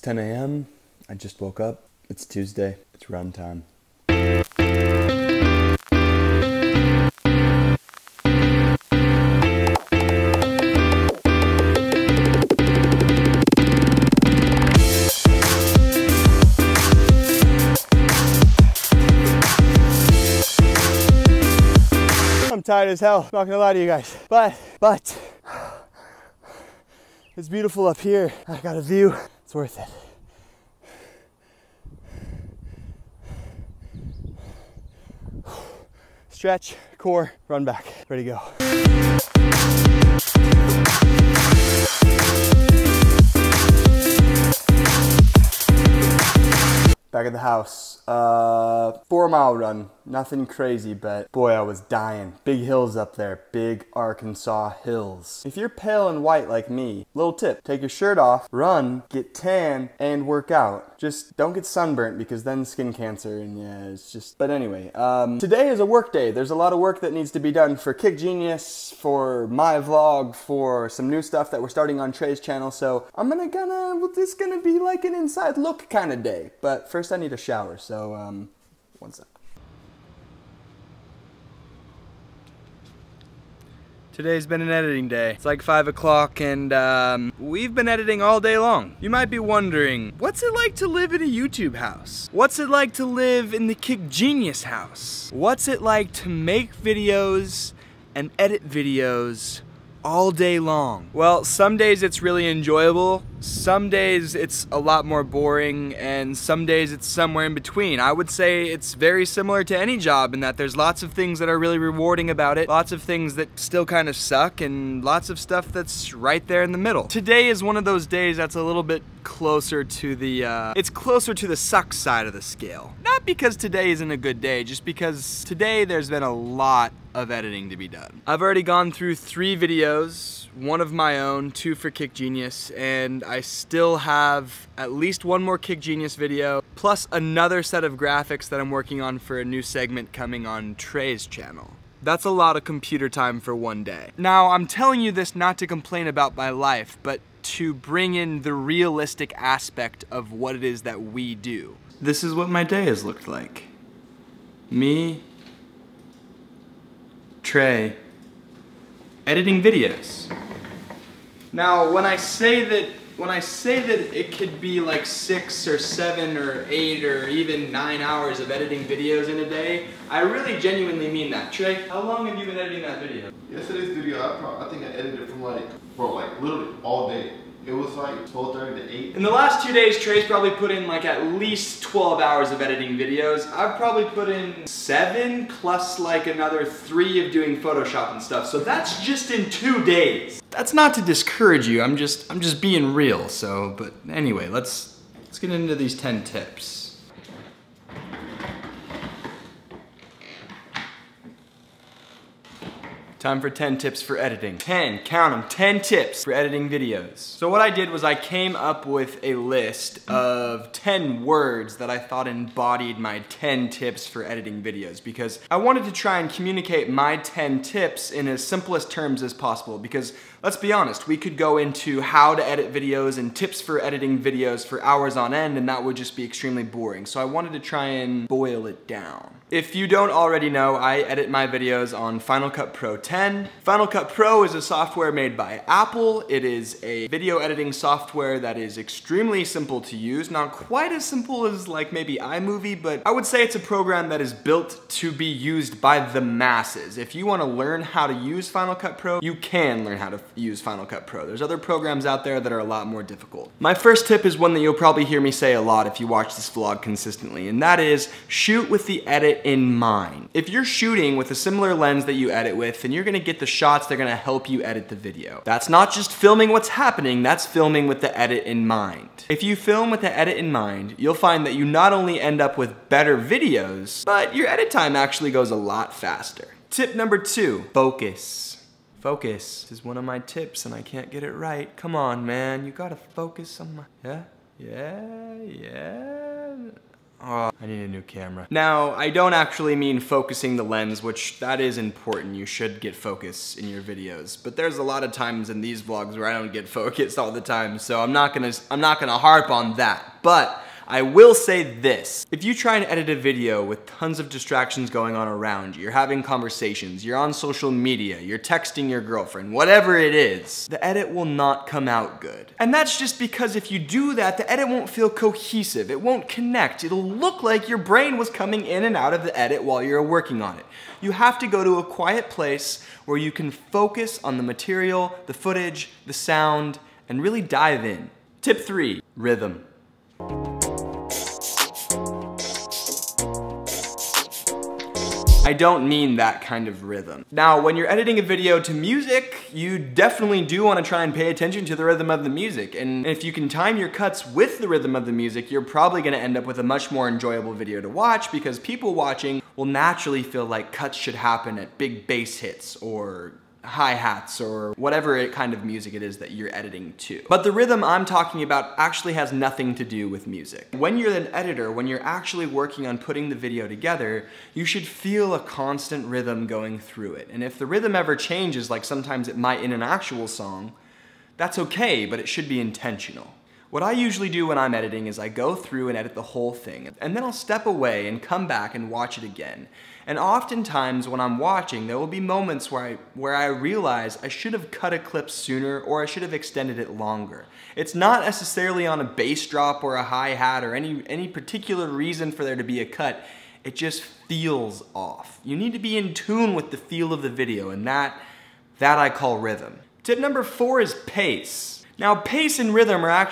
10 a.m. I just woke up. It's Tuesday. It's run time. I'm tired as hell, not gonna lie to you guys. But it's beautiful up here. I got a view. It's worth it. Stretch, core, run back. Ready to go. Back at the house. 4-mile run. Nothing crazy, but boy, I was dying. Big hills up there. Big Arkansas hills. If you're pale and white like me, little tip, take your shirt off, run, get tan, and work out. Just don't get sunburnt because then skin cancer and yeah, it's just... But anyway, today is a work day. There's a lot of work that needs to be done for Kick Genius, for my vlog, for some new stuff that we're starting on Trey's channel, so this is gonna be like an inside look kind of day. But first I need a shower, so one sec. Today's been an editing day. It's like 5 o'clock and we've been editing all day long. You might be wondering, what's it like to live in a YouTube house? What's it like to live in the Kick Genius house? What's it like to make videos and edit videos all day long? Well, some days it's really enjoyable, some days it's a lot more boring, and some days it's somewhere in between. I would say it's very similar to any job in that there's lots of things that are really rewarding about it, lots of things that still kind of suck, and lots of stuff that's right there in the middle. Today is one of those days that's a little bit closer to the, it's closer to the suck side of the scale. Not because today isn't a good day, just because today there's been a lot of editing to be done. I've already gone through 3 videos, 1 of my own, 2 for Kick Genius, and I still have at least 1 more Kick Genius video, plus another set of graphics that I'm working on for a new segment coming on Trey's channel. That's a lot of computer time for one day. Now, I'm telling you this not to complain about my life, but to bring in the realistic aspect of what it is that we do. This is what my day has looked like. Me, Trey, editing videos. Now, when I say that it could be like 6 or 7 or 8 or even 9 hours of editing videos in a day, I really genuinely mean that. Trey, how long have you been editing that video? Yesterday's video, I think I edited it from like literally all day. It was like 12:30 to 8. In the last 2 days, Trey's probably put in like at least 12 hours of editing videos. I've probably put in 7 plus like another 3 of doing Photoshop and stuff. So that's just in 2 days. That's not to discourage you. I'm just being real. So, but anyway, let's get into these 10 tips. Time for 10 tips for editing. 10, count them, 10 tips for editing videos. So what I did was I came up with a list of 10 words that I thought embodied my 10 tips for editing videos, because I wanted to try and communicate my 10 tips in as simplest terms as possible, because let's be honest, we could go into how to edit videos and tips for editing videos for hours on end, and that would just be extremely boring. So I wanted to try and boil it down. If you don't already know, I edit my videos on Final Cut Pro 10. Final Cut Pro is a software made by Apple. It is a video editing software that is extremely simple to use. Not quite as simple as like maybe iMovie, but I would say it's a program that is built to be used by the masses. If you want to learn how to use Final Cut Pro, you can learn how to use Final Cut Pro. There's other programs out there that are a lot more difficult. My first tip is one that you'll probably hear me say a lot if you watch this vlog consistently, and that is shoot with the edit in mind. If you're shooting with a similar lens that you edit with, then you're gonna get the shots that are gonna help you edit the video. That's not just filming what's happening, that's filming with the edit in mind. If you film with the edit in mind, you'll find that you not only end up with better videos, but your edit time actually goes a lot faster. Tip number 2, focus. Focus is one of my tips and I can't get it right. Come on, man, you gotta focus on my, yeah. Oh, I need a new camera. Now, I don't actually mean focusing the lens, which that is important. You should get focus in your videos. But there's a lot of times in these vlogs where I don't get focused all the time, so I'm not gonna harp on that. But I will say this. If you try and edit a video with tons of distractions going on around you, you're having conversations, you're on social media, you're texting your girlfriend, whatever it is, the edit will not come out good. And that's just because if you do that, the edit won't feel cohesive, it won't connect, it'll look like your brain was coming in and out of the edit while you're working on it. You have to go to a quiet place where you can focus on the material, the footage, the sound, and really dive in. Tip 3, rhythm. I don't mean that kind of rhythm. Now, when you're editing a video to music, you definitely do want to try and pay attention to the rhythm of the music. And if you can time your cuts with the rhythm of the music, you're probably going to end up with a much more enjoyable video to watch because people watching will naturally feel like cuts should happen at big bass hits or hi-hats or whatever kind of music it is that you're editing to. But the rhythm I'm talking about actually has nothing to do with music. When you're an editor, when you're actually working on putting the video together, you should feel a constant rhythm going through it. And if the rhythm ever changes, like sometimes it might in an actual song, that's okay, but it should be intentional. What I usually do when I'm editing is I go through and edit the whole thing, and then I'll step away and come back and watch it again. And oftentimes when I'm watching, there will be moments where I realize I should have cut a clip sooner or I should have extended it longer. It's not necessarily on a bass drop or a hi-hat or any particular reason for there to be a cut. It just feels off. You need to be in tune with the feel of the video, and that I call rhythm. Tip number 4 is pace. Now, pace and rhythm are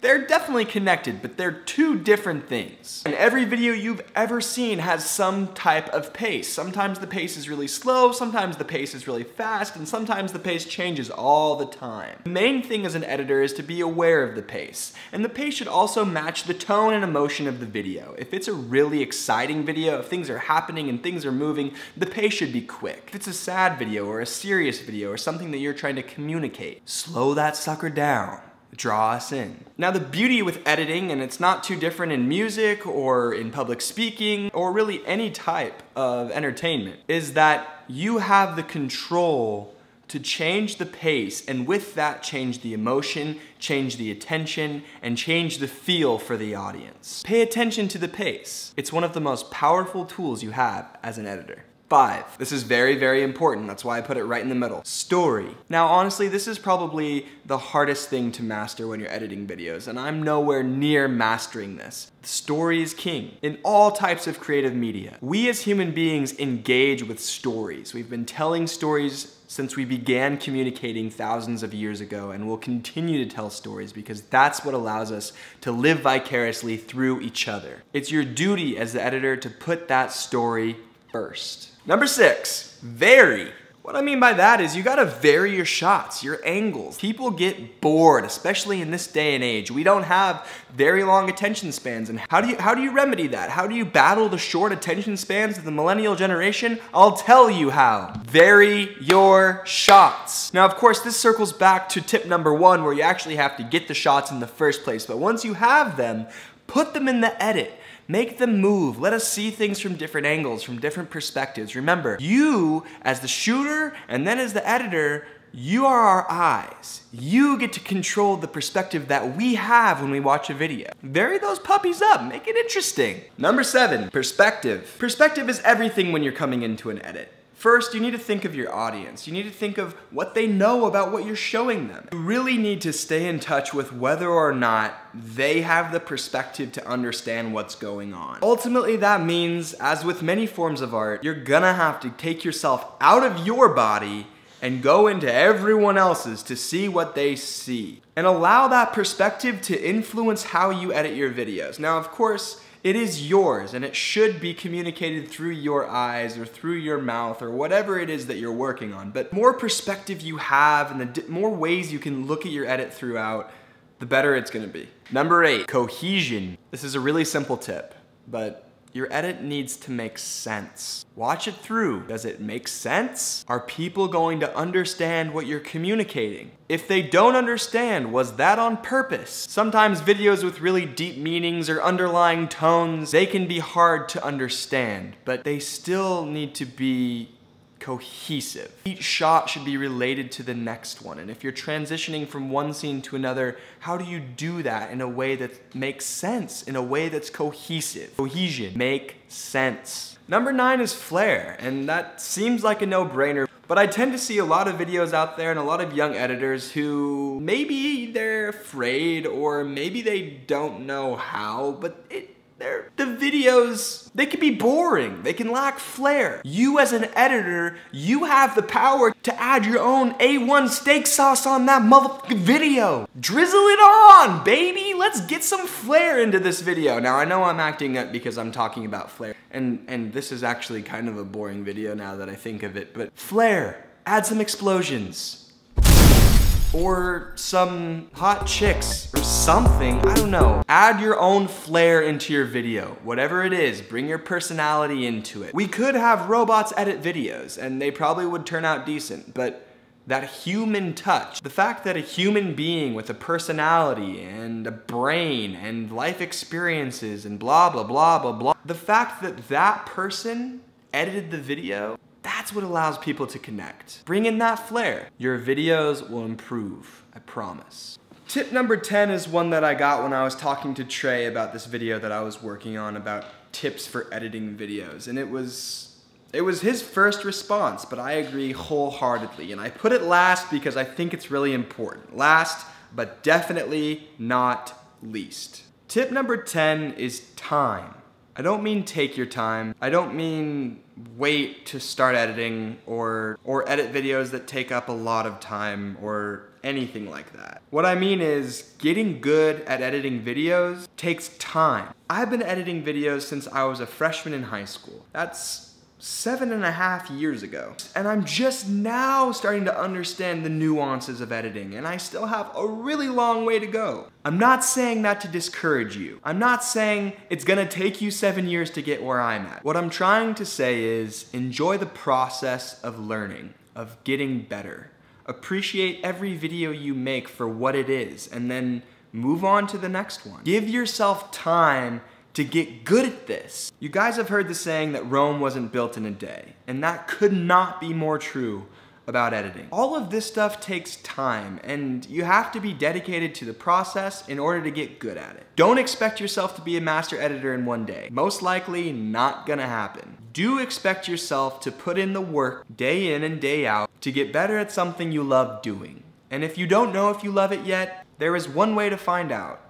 they're definitely connected, but they're two different things. And every video you've ever seen has some type of pace. Sometimes the pace is really slow, sometimes the pace is really fast, and sometimes the pace changes all the time. The main thing as an editor is to be aware of the pace. And the pace should also match the tone and emotion of the video. If it's a really exciting video, if things are happening and things are moving, the pace should be quick. If it's a sad video or a serious video or something that you're trying to communicate, slow that sucker down. Draw us in. Now, the beauty with editing, and it's not too different in music or in public speaking or really any type of entertainment, is that you have the control to change the pace, and with that change the emotion, change the attention, and change the feel for the audience. Pay attention to the pace. It's one of the most powerful tools you have as an editor. 5. This is very, very important. That's why I put it right in the middle. Story. Now, honestly, this is probably the hardest thing to master when you're editing videos, and I'm nowhere near mastering this. The story is king in all types of creative media. We as human beings engage with stories. We've been telling stories since we began communicating thousands of years ago, and we'll continue to tell stories because that's what allows us to live vicariously through each other. It's your duty as the editor to put that story first. Number 6, vary. What I mean by that is you gotta vary your shots, your angles. People get bored, especially in this day and age. We don't have very long attention spans, and how do you remedy that? How do you battle the short attention spans of the millennial generation? I'll tell you how. Vary your shots. Now, of course, this circles back to tip number 1, where you actually have to get the shots in the first place, but once you have them, put them in the edit. Make them move. Let us see things from different angles, from different perspectives. Remember, you as the shooter and then as the editor, you are our eyes. You get to control the perspective that we have when we watch a video. Vary those puppies up, make it interesting. Number 7, perspective. Perspective is everything when you're coming into an edit. First, you need to think of your audience. You need to think of what they know about what you're showing them. You really need to stay in touch with whether or not they have the perspective to understand what's going on. Ultimately, that means, as with many forms of art, you're gonna have to take yourself out of your body and go into everyone else's to see what they see. And allow that perspective to influence how you edit your videos. Now, of course, it is yours, and it should be communicated through your eyes or through your mouth or whatever it is that you're working on. But the more perspective you have and the more ways you can look at your edit throughout, the better it's gonna be. Number 8, cohesion. This is a really simple tip, but Your edit needs to make sense. Watch it through. Does it make sense? Are people going to understand what you're communicating? If they don't understand, was that on purpose? Sometimes videos with really deep meanings or underlying tones, they can be hard to understand, but they still need to be cohesive. Each shot should be related to the next one, and if you're transitioning from one scene to another, how do you do that in a way that makes sense, in a way that's cohesive? Cohesion, make sense. Number 9 is flair, and that seems like a no-brainer, but I tend to see a lot of videos out there and a lot of young editors who maybe they're afraid or maybe they don't know how, but the videos, they can be boring. They can lack flair. You as an editor, you have the power to add your own A1 steak sauce on that motherfucking video. Drizzle it on, baby. Let's get some flair into this video. Now, I know I'm acting up because I'm talking about flair, and this is actually kind of a boring video now that I think of it, but flair, add some explosions. Or some hot chicks, or something, I don't know. Add your own flair into your video. Whatever it is, bring your personality into it. We could have robots edit videos, and they probably would turn out decent, but that human touch, the fact that a human being with a personality and a brain and life experiences and blah, blah, blah, blah, blah, the fact that that person edited the video, that's what allows people to connect. Bring in that flair. Your videos will improve, I promise. Tip number 10 is one that I got when I was talking to Trey about this video that I was working on about tips for editing videos. And it was his first response, but I agree wholeheartedly. And I put it last because I think it's really important. Last, but definitely not least. Tip number 10 is time. I don't mean take your time. I don't mean wait to start editing or edit videos that take up a lot of time or anything like that. What I mean is getting good at editing videos takes time. I've been editing videos since I was a freshman in high school. That's 7.5 years ago. And I'm just now starting to understand the nuances of editing, and I still have a really long way to go. I'm not saying that to discourage you. I'm not saying it's gonna take you 7 years to get where I'm at. What I'm trying to say is enjoy the process of learning, of getting better. Appreciate every video you make for what it is, and then move on to the next one. Give yourself time to get good at this. You guys have heard the saying that Rome wasn't built in a day, and that could not be more true about editing. All of this stuff takes time, and you have to be dedicated to the process in order to get good at it. Don't expect yourself to be a master editor in one day. Most likely not gonna happen. Do expect yourself to put in the work day in and day out to get better at something you love doing. And if you don't know if you love it yet, there is one way to find out.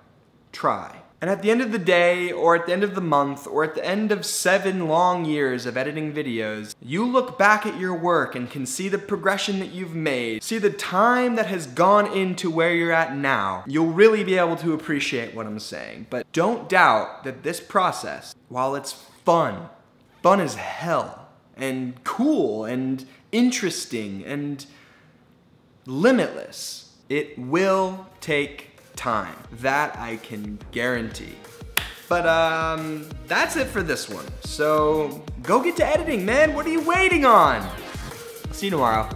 Try. And at the end of the day, or at the end of the month, or at the end of 7 long years of editing videos, you look back at your work and can see the progression that you've made, see the time that has gone into where you're at now. You'll really be able to appreciate what I'm saying. But don't doubt that this process, while it's fun as hell, and cool, and interesting, and limitless, it will take time. That I can guarantee. But that's it for this one. So go get to editing, man. What are you waiting on? See you tomorrow.